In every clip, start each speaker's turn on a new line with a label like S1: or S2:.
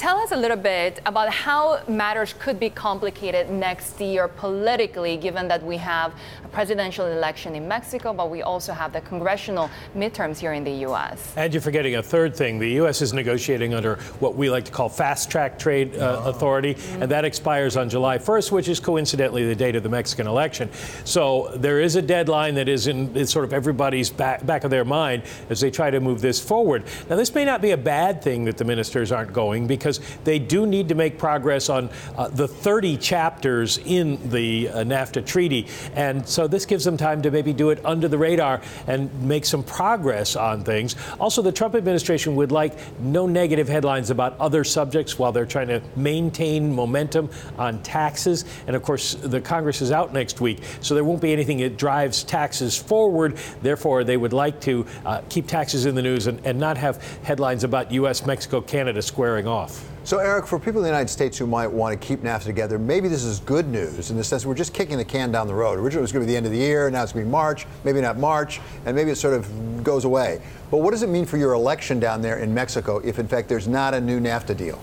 S1: tell us a little bit about how matters could be complicated next year politically, given that we have a presidential election in Mexico, but we also have the congressional midterms here in the U.S.
S2: And you're forgetting a third thing. The U.S. is negotiating under what we like to call fast-track trade authority, and that expires on July 1st, which is coincidentally the date of the Mexican election. So there is a deadline that is in sort of everybody's back of their mind as they try to move this forward. Now, this may not be a bad thing that the ministers aren't going, because they do need to make progress on the 30 chapters in the NAFTA treaty. And so this gives them time to maybe do it under the radar and make some progress on things. Also, the Trump administration would like no negative headlines about other subjects while they're trying to maintain momentum on taxes. And of course, the Congress is out next week, so there won't be anything that drives taxes forward. Therefore, they would like to keep taxes in the news and not have headlines about U.S., Mexico, Canada squaring off.
S3: So, Eric, for people in the United States who might want to keep NAFTA together, maybe this is good news in the sense we're just kicking the can down the road. Originally, it was going to be the end of the year. Now it's going to be March, maybe not March, and maybe it sort of goes away. But what does it mean for your election down there in Mexico if, in fact, there's not a new NAFTA deal?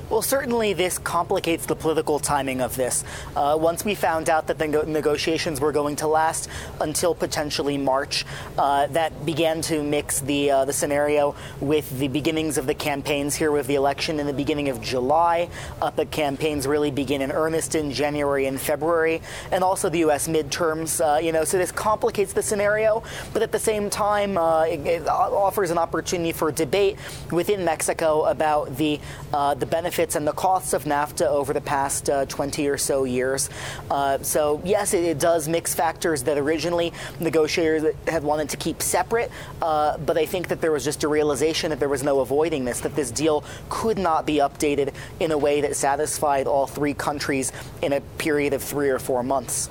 S4: Well, certainly this complicates the political timing of this. Once we found out that the negotiations were going to last until potentially March, that began to mix the scenario with the beginnings of the campaigns here with the election in the beginning of July. The campaigns really begin in earnest in January and February, and also the U.S. midterms. So this complicates the scenario, but at the same time, it offers an opportunity for debate within Mexico about the benefits and the costs of NAFTA over the past 20 or so years. So yes, it does mix factors that originally negotiators had wanted to keep separate, but I think that there was just a realization that there was no avoiding this, that this deal could not be updated in a way that satisfied all three countries in a period of 3 or 4 months.